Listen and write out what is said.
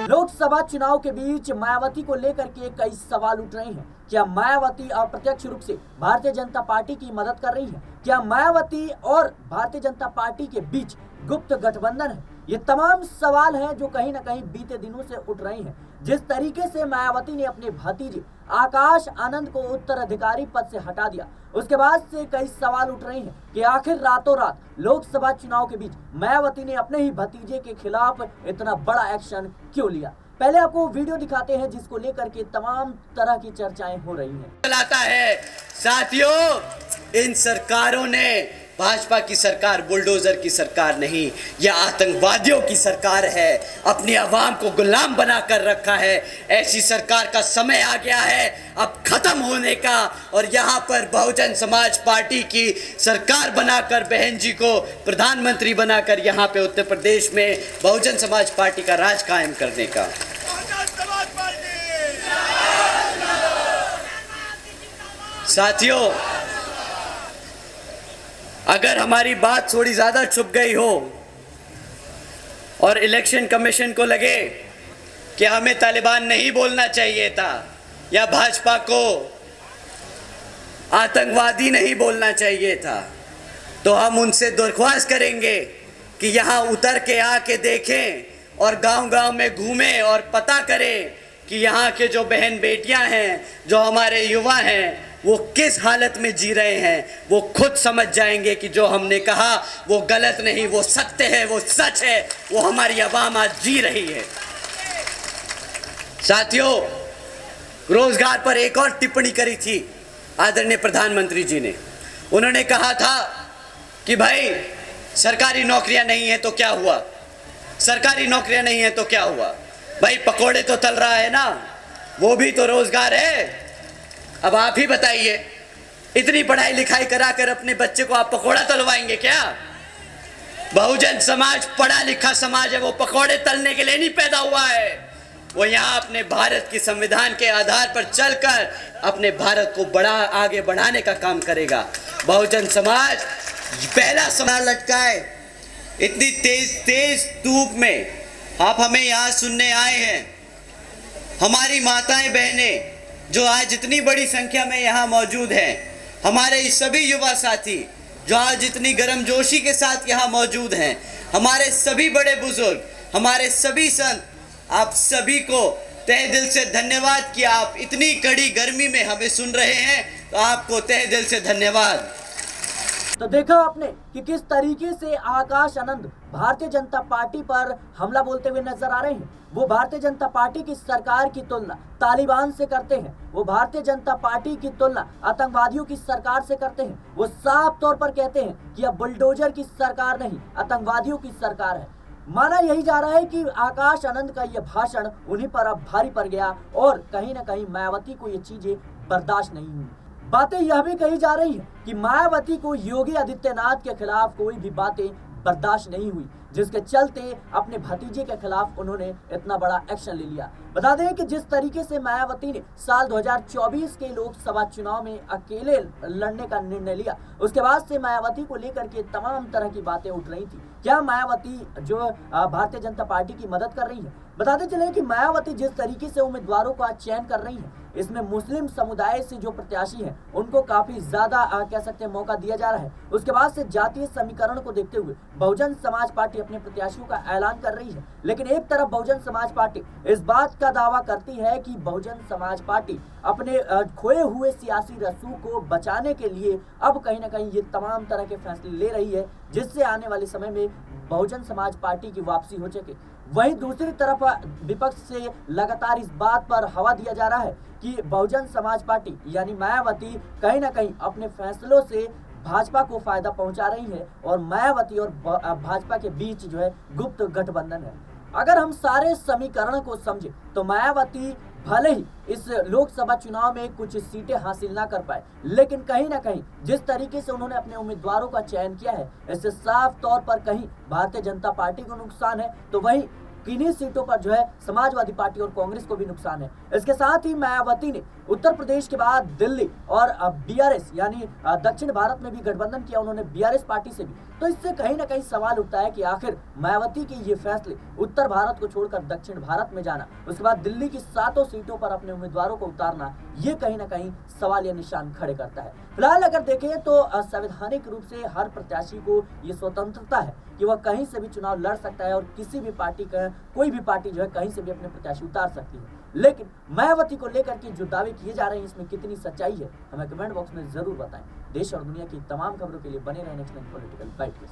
लोकसभा चुनाव के बीच मायावती को लेकर के कई सवाल उठ रहे हैं। क्या मायावती अप्रत्यक्ष रूप से भारतीय जनता पार्टी की मदद कर रही है? क्या मायावती और भारतीय जनता पार्टी के बीच गुप्त गठबंधन है? ये तमाम सवाल हैं जो कहीं ना कहीं बीते दिनों से उठ रहे हैं। जिस तरीके से मायावती ने अपने भतीजे आकाश आनंद को उत्तराधिकारी पद से हटा दिया, उसके बाद से कई सवाल उठ रहे हैं कि आखिर रातों रात लोकसभा चुनाव के बीच मायावती ने अपने ही भतीजे के खिलाफ इतना बड़ा एक्शन क्यों लिया। पहले आपको वीडियो दिखाते हैं जिसको लेकर के तमाम तरह की चर्चाएं हो रही हैं। चलाता है साथियों, इन सरकारों ने, भाजपा की सरकार बुलडोजर की सरकार नहीं, यह आतंकवादियों की सरकार है। अपनी आवाम को गुलाम बनाकर रखा है। ऐसी सरकार का समय आ गया है अब खत्म होने का। और यहाँ पर बहुजन समाज पार्टी की सरकार बनाकर, बहन जी को प्रधानमंत्री बनाकर यहाँ पे उत्तर प्रदेश में बहुजन समाज पार्टी का राज कायम करने का। साथियों, अगर हमारी बात थोड़ी ज़्यादा छुप गई हो और इलेक्शन कमीशन को लगे कि हमें तालिबान नहीं बोलना चाहिए था या भाजपा को आतंकवादी नहीं बोलना चाहिए था, तो हम उनसे दरख्वास्त करेंगे कि यहाँ उतर के आके देखें और गांव-गांव में घूमें और पता करें कि यहाँ के जो बहन बेटियाँ हैं, जो हमारे युवा हैं, वो किस हालत में जी रहे हैं। वो खुद समझ जाएंगे कि जो हमने कहा वो गलत नहीं, वो सत्य है, वो सच है, वो हमारी आवाम आज जी रही है। साथियों, रोजगार पर एक और टिप्पणी करी थी आदरणीय प्रधानमंत्री जी ने। उन्होंने कहा था कि भाई सरकारी नौकरियां नहीं है तो क्या हुआ, सरकारी नौकरियां नहीं है तो क्या हुआ, भाई पकोड़े तो तल रहा है ना, वो भी तो रोजगार है। अब आप ही बताइए, इतनी पढ़ाई लिखाई कराकर अपने बच्चे को आप पकोड़ा तलवाएंगे क्या? बहुजन समाज पढ़ा लिखा समाज है, वो पकोड़े तलने के लिए नहीं पैदा हुआ है। वो यहाँ अपने भारत की संविधान के आधार पर चलकर अपने भारत को आगे बढ़ाने का काम करेगा। बहुजन समाज पहला सवाल लटकाए, इतनी तेज धूप में आप हमें यहाँ सुनने आए हैं। हमारी माताएं बहनें जो आज इतनी बड़ी संख्या में यहाँ मौजूद हैं, हमारे सभी युवा साथी जो आज इतनी गर्मजोशी के साथ यहाँ मौजूद हैं, हमारे सभी बड़े बुजुर्ग, हमारे सभी संत, आप सभी को तहे दिल से धन्यवाद कि आप इतनी कड़ी गर्मी में हमें सुन रहे हैं, तो आपको तहे दिल से धन्यवाद। तो देखा आपने कि किस तरीके से आकाश आनंद भारतीय जनता पार्टी पर हमला बोलते हुए नजर आ रहे हैं। वो भारतीय जनता पार्टी की सरकार की तुलना तालिबान से करते हैं, वो भारतीय जनता पार्टी की तुलना आतंकवादियों की सरकार से करते हैं। वो साफ तौर पर कहते हैं कि अब बुलडोजर की सरकार नहीं, आतंकवादियों की सरकार है। माना यही जा रहा है कि आकाश आनंद का यह भाषण उन्हीं पर अब भारी पड़ गया और कहीं ना कहीं मायावती को ये चीजें बर्दाश्त नहीं हुई। बातें यह भी कही जा रही है कि मायावती को योगी आदित्यनाथ के खिलाफ कोई भी बातें बर्दाश्त नहीं हुई, जिसके चलते अपने भतीजे के खिलाफ उन्होंने इतना बड़ा एक्शन ले लिया। बता दें कि जिस तरीके से मायावती ने साल 2024 के लोकसभा चुनाव में अकेले लड़ने का निर्णय लिया, उसके बाद से मायावती को लेकर के तमाम तरह की बातें उठ रही थी। क्या मायावती जो भारतीय जनता पार्टी की मदद कर रही है? बताते चले कि मायावती जिस तरीके से उम्मीदवारों का चयन कर रही है, इसमें मुस्लिम समुदाय से जो प्रत्याशी हैं उनको काफी ज्यादा कह सकते हैं मौका दिया जा रहा है। उसके बाद से जातीय समीकरण को देखते हुए बहुजन समाज पार्टी अपने प्रत्याशियों का ऐलान कर रही है। लेकिन एक तरफ बहुजन समाज पार्टी इस बात का दावा करती है कि बहुजन समाज पार्टी अपने खोए हुए सियासी रसूख को बचाने के लिए अब कहीं ना कहीं ये तमाम तरह के फैसले ले रही है, जिससे आने वाले समय में बहुजन समाज पार्टी की वापसी हो सके। वहीं दूसरी तरफ विपक्ष से लगातार इस बात पर हवा दिया जा रहा है कि बहुजन समाज पार्टी यानी मायावती कहीं ना कहीं अपने फैसलों से भाजपा को फायदा पहुंचा रही है और मायावती और भाजपा के बीच जो है गुप्त गठबंधन है। अगर हम सारे समीकरण को समझे तो मायावती भले ही इस लोकसभा चुनाव में कुछ सीटें हासिल ना कर पाए, लेकिन कहीं ना कहीं जिस तरीके से उन्होंने अपने उम्मीदवारों का चयन किया है, इससे साफ तौर पर कहीं भारतीय जनता पार्टी को नुकसान है, तो वहीं किन्हीं सीटों पर जो है समाजवादी पार्टी और कांग्रेस को भी नुकसान है। इसके साथ ही मायावती ने उत्तर प्रदेश के बाद दिल्ली और बीआरएस यानी दक्षिण भारत में भी गठबंधन किया, उन्होंने बीआरएस पार्टी से भी। तो इससे कहीं ना कहीं सवाल उठता है कि आखिर मायावती के ये फैसले उत्तर भारत को छोड़कर दक्षिण भारत में जाना, उसके बाद दिल्ली की 7 सीटों पर अपने उम्मीदवारों को उतारना, ये कहीं ना कहीं सवाल या निशान खड़े करता है। फिलहाल अगर देखें तो संवैधानिक रूप से हर प्रत्याशी को ये स्वतंत्रता है कि वह कहीं से भी चुनाव लड़ सकता है और किसी भी पार्टी का कोई भी पार्टी जो है कहीं से भी अपने प्रत्याशी उतार सकती है। लेकिन मायावती को लेकर के जो दावे किए जा रहे हैं इसमें कितनी सच्चाई है, हमें कमेंट बॉक्स में जरूर बताएं। देश और दुनिया की तमाम खबरों के लिए बने रहें नेक्स्ट पॉलिटिकल बाइट के साथ।